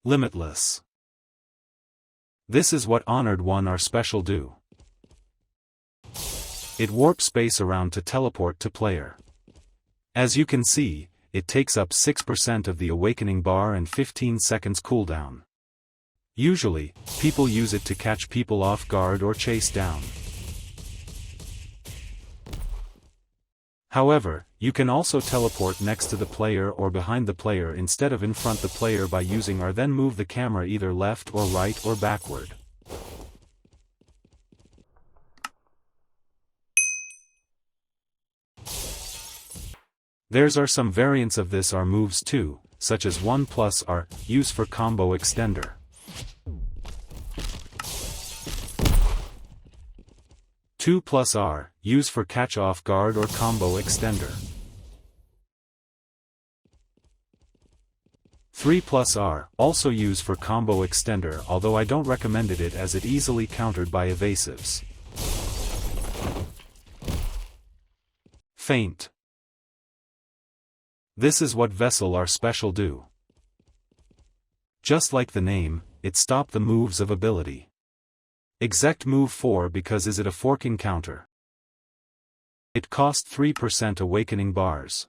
Limitless. This is what Honored One our special do. It warps space around to teleport to player. As you can see, it takes up 6% of the awakening bar and 15 seconds cooldown. Usually, people use it to catch people off guard or chase down. However, you can also teleport next to the player or behind the player instead of in front the player by using R, then move the camera either left or right or backward. There's some variants of this R moves too, such as 1+R, used for combo extender. 2+R, used for catch off guard or combo extender. 3+R, also used for combo extender, although I don't recommend it as it easily countered by evasives. Feint. This is what Vessel our special do. Just like the name, it stop the moves of ability. Exact move 4 because is it a forking counter. It cost 3% awakening bars.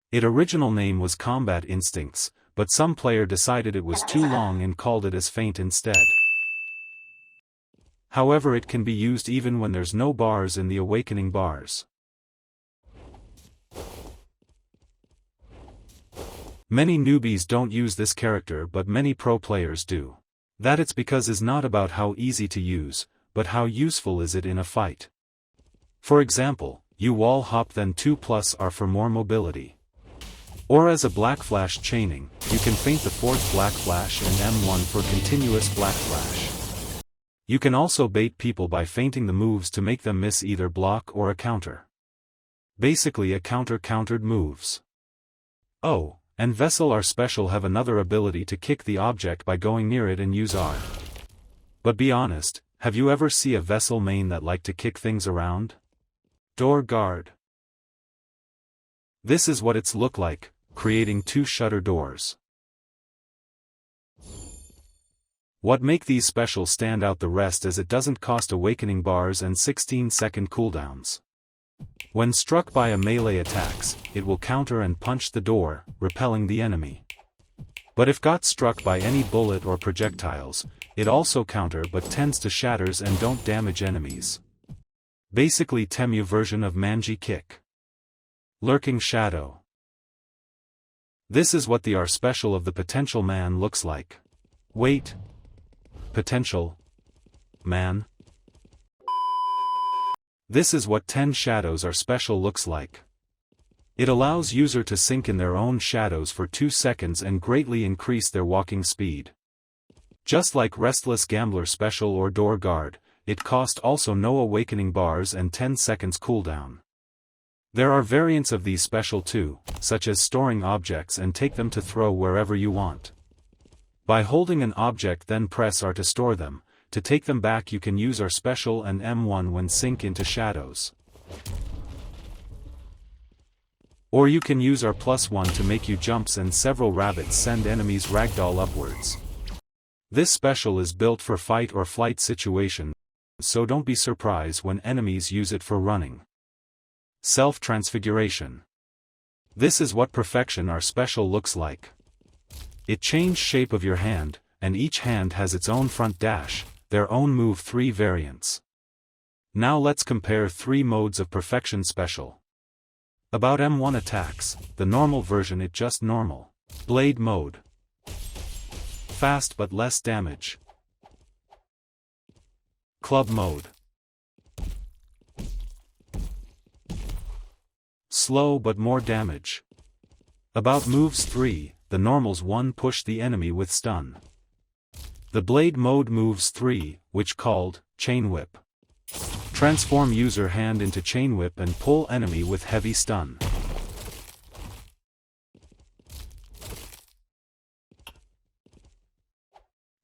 Its original name was Combat Instincts, but some player decided it was too long and called it as Feint instead. However, it can be used even when there's no bars in the awakening bars. Many newbies don't use this character, but many pro players do. That it's because is not about how easy to use, but how useful is it in a fight. For example, you wall hop then 2+R for more mobility. Or as a black flash chaining, you can feint the fourth black flash and M1 for continuous black flash. You can also bait people by feinting the moves to make them miss either block or a counter. Basically a countered moves. Oh, and Vessel our special have another ability to kick the object by going near it and use R. But be honest, have you ever see a Vessel main that like to kick things around? Door guard. This is what it's look like, creating 2 shutter doors. What make these specials stand out the rest is it doesn't cost awakening bars and 16-second cooldowns. When struck by a melee attacks, it will counter and punch the door, repelling the enemy. But if got struck by any bullet or projectiles, it also counter but tends to shatters and don't damage enemies. Basically Temu version of Manji kick. Lurking shadow. This is what the R special of the potential man looks like. Wait. Potential man. This is what 10 shadows R special looks like. It allows user to sink in their own shadows for 2 seconds and greatly increase their walking speed. Just like Restless Gambler special or Door Guard, it cost also no awakening bars and 10 seconds cooldown. There are variants of these special too, such as storing objects and take them to throw wherever you want. By holding an object then press R to store them. To take them back you can use R special and M1 when sink into shadows. Or you can use R+1 to make you jumps and several rabbits send enemies ragdoll upwards. This special is built for fight or flight situation, so don't be surprised when enemies use it for running. Self-transfiguration. This is what perfection R special looks like. It changes shape of your hand, and each hand has its own front dash, their own move 3 variants. Now let's compare 3 modes of perfection special. About M1 attacks, the normal version it just normal. Blade mode. Fast but less damage. Club mode. Slow but more damage. About moves 3, the normals 1 push the enemy with stun. The blade mode moves 3, which called chain whip. Transform user hand into chain whip and pull enemy with heavy stun.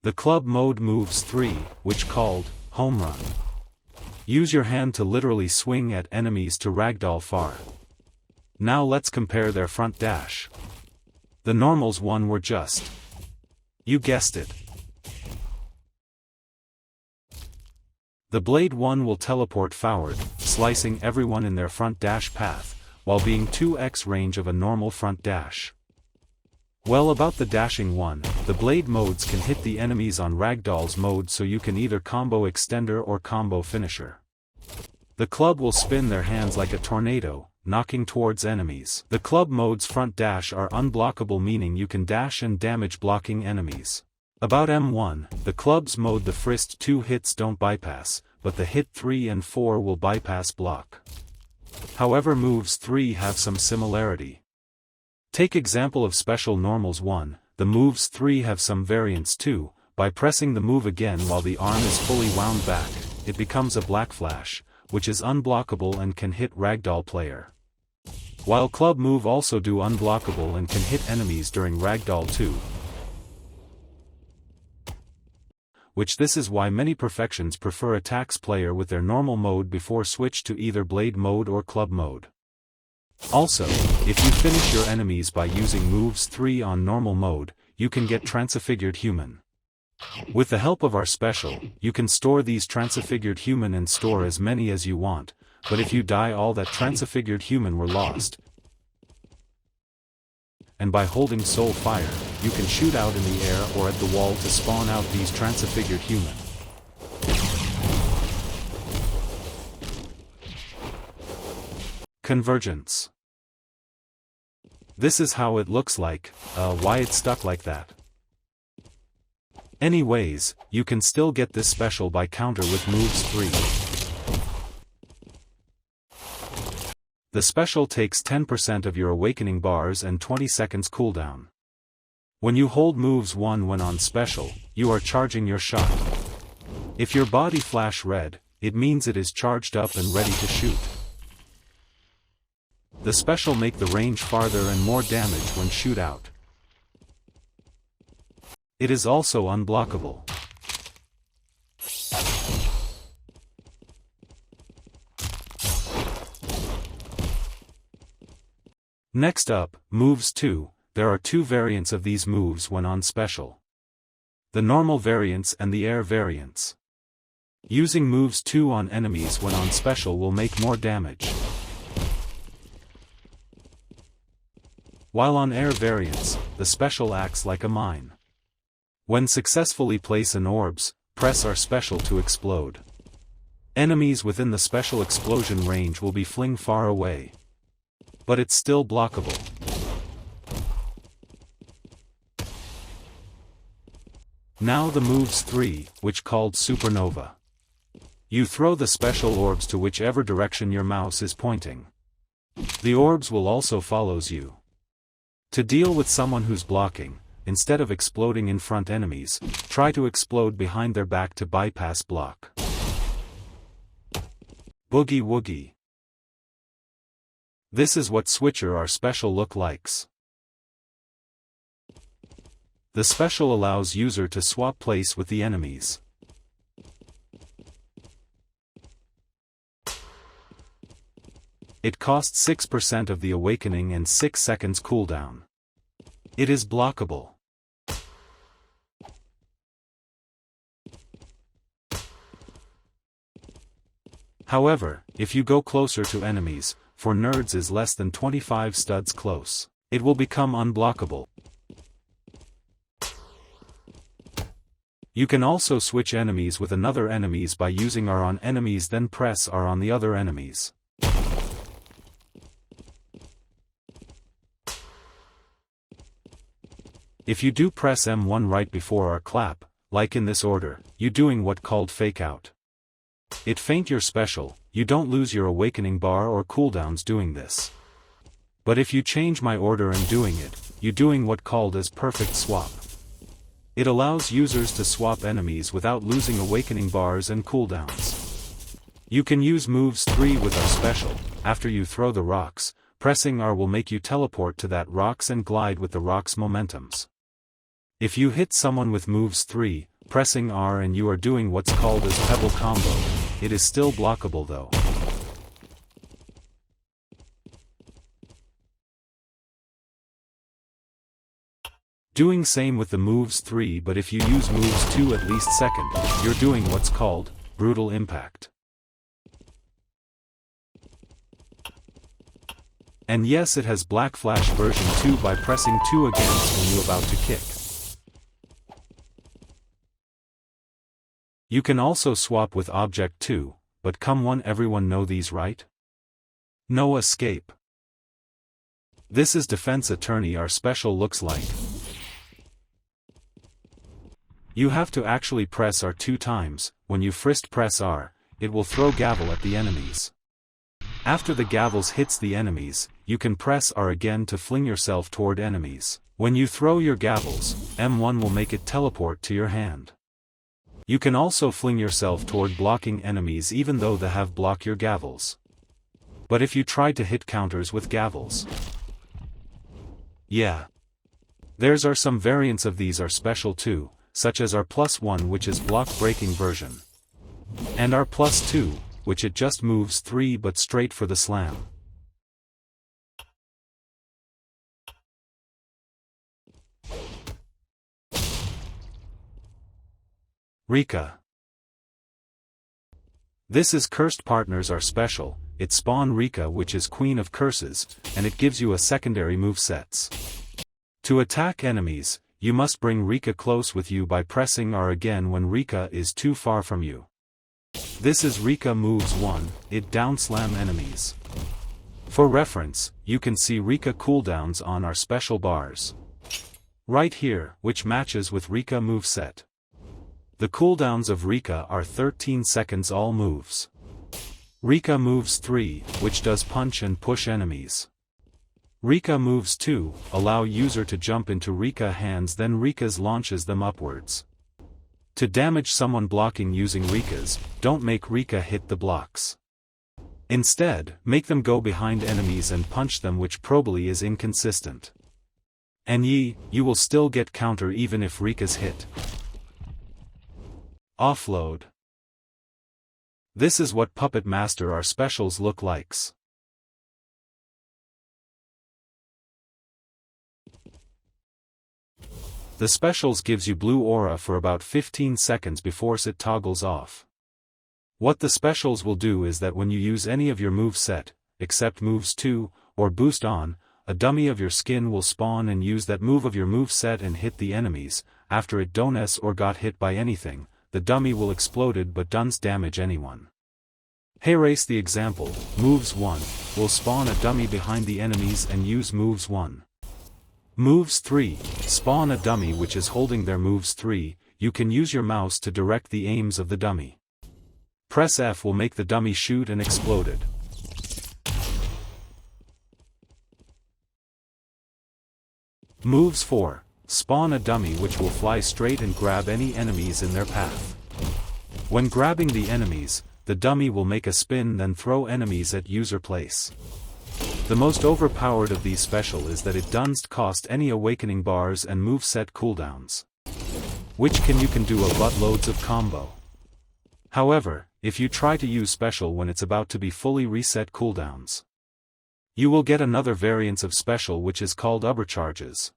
The club mode moves 3, which called home run. Use your hand to literally swing at enemies to ragdoll far. Now let's compare their front dash. The normals 1 were just You guessed it. The Blade 1 will teleport forward, slicing everyone in their front dash path, while being 2x range of a normal front dash. Well, about the dashing one, the Blade modes can hit the enemies on Ragdoll's mode, so you can either combo extender or combo finisher. The club will spin their hands like a tornado, knocking towards enemies. The club mode's front dash are unblockable, meaning you can dash and damage blocking enemies. About M1, the club's mode, the first 2 hits don't bypass, but the hit 3 and 4 will bypass block. However, moves 3 have some similarity. Take example of special normals 1, the moves 3 have some variants too. By pressing the move again while the arm is fully wound back, it becomes a black flash, which is unblockable and can hit Ragdoll player. While club move also do unblockable and can hit enemies during Ragdoll too. Which this is why many perfections prefer attacks player with their normal mode before switch to either Blade mode or club mode. Also, if you finish your enemies by using moves 3 on normal mode, you can get Transfigured Human. With the help of our special, you can store these Transfigured Human and store as many as you want, but if you die all that Transfigured Human were lost. And by holding Soul Fire, you can shoot out in the air or at the wall to spawn out these Transfigured Human. Convergence. This is how it looks like, why it's stuck like that. Anyways, you can still get this special by counter with moves 3. The special takes 10% of your awakening bars and 20 seconds cooldown. When you hold moves 1 when on special, you are charging your shot. If your body flash red, it means it is charged up and ready to shoot. The special make the range farther and more damage when shoot out. It is also unblockable. Next up, moves 2. There are 2 variants of these moves when on special. The normal variants and the air variants. Using moves 2 on enemies when on special will make more damage. While on air variants, the special acts like a mine. When successfully place an orbs, press our special to explode. Enemies within the special explosion range will be fling far away. But it's still blockable. Now the moves 3, which called Supernova. You throw the special orbs to whichever direction your mouse is pointing. The orbs will also follows you. To deal with someone who's blocking, instead of exploding in front enemies, try to explode behind their back to bypass block. Boogie Woogie. This is what switcher our special look likes. The special allows user to swap place with the enemies. It costs 6% of the awakening and 6 seconds cooldown. It is blockable. However, if you go closer to enemies, for nerds is less than 25 studs close, it will become unblockable. You can also switch enemies with another enemies by using R on enemies, then press R on the other enemies. If you do press M1 right before R clap, like in this order, you doing what called fake out. It feint your special, you don't lose your awakening bar or cooldowns doing this. But if you change my order and doing it, you doing what called as perfect swap. It allows users to swap enemies without losing awakening bars and cooldowns. You can use moves 3 with our special. After you throw the rocks, pressing R will make you teleport to that rocks and glide with the rocks momentums. If you hit someone with moves 3, pressing R and you are doing what's called as pebble combo, it is still blockable though. Doing same with the moves 3, but if you use moves 2 at least second, you're doing what's called brutal impact. And yes, it has Black Flash version 2 by pressing 2 against when you're about to kick. You can also swap with Object 2, but come on, everyone know these, right? No escape. This is Defense Attorney. Our special looks like. You have to actually press R 2 times. When you first press R, it will throw gavel at the enemies. After the gavels hits the enemies, you can press R again to fling yourself toward enemies. When you throw your gavels, M1 will make it teleport to your hand. You can also fling yourself toward blocking enemies even though they have block your gavels. But if you try to hit counters with gavels, yeah. There's are some variants of these are special too, such as R +1, which is block breaking version. And R +2, which it just moves 3 but straight for the slam. Rika. This is Cursed Partners are special. It spawn Rika, which is Queen of Curses, and it gives you a secondary movesets. To attack enemies, you must bring Rika close with you by pressing R again when Rika is too far from you. This is Rika moves 1, it down slam enemies. For reference, you can see Rika cooldowns on our special bars. Right here, which matches with Rika moveset. The cooldowns of Rika are 13 seconds all moves. Rika moves 3, which does punch and push enemies. Rika moves 2, allow user to jump into Rika hands, then Rika's launches them upwards. To damage someone blocking using Rika's, don't make Rika hit the blocks. Instead, make them go behind enemies and punch them, which probably is inconsistent. And you will still get counter even if Rika's hit. Offload. This is what Puppet Master our specials look likes. The specials gives you blue aura for about 15 seconds before it toggles off. What the specials will do is that when you use any of your move set, except moves 2, or boost on, a dummy of your skin will spawn and use that move of your move set and hit the enemies. After it dones or got hit by anything, the dummy will exploded but doesn't damage anyone. Hey, race the example, moves 1, will spawn a dummy behind the enemies and use moves 1. Moves 3, spawn a dummy which is holding their moves 3, you can use your mouse to direct the aims of the dummy. Press F will make the dummy shoot and exploded. Moves 4, spawn a dummy which will fly straight and grab any enemies in their path. When grabbing the enemies, the dummy will make a spin then throw enemies at user place. The most overpowered of these special is that it doesn't cost any awakening bars and moveset cooldowns. Which you can do a buttloads of combo. However, if you try to use special when it's about to be fully reset cooldowns, you will get another variance of special which is called overcharges.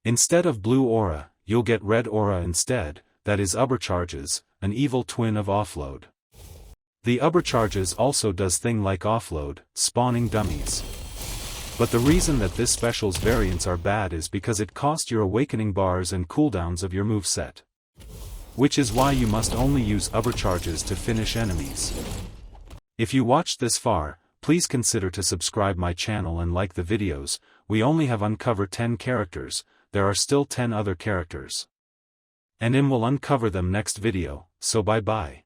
Instead of blue aura, you'll get red aura instead, that is overcharges, an evil twin of offload. The overcharges also does thing like offload, spawning dummies. But the reason that this special's variants are bad is because it costs your awakening bars and cooldowns of your moveset. Which is why you must only use overcharges to finish enemies. If you watched this far, please consider to subscribe my channel and like the videos. We only have uncovered 10 characters, there are still 10 other characters. And will uncover them next video, so bye bye.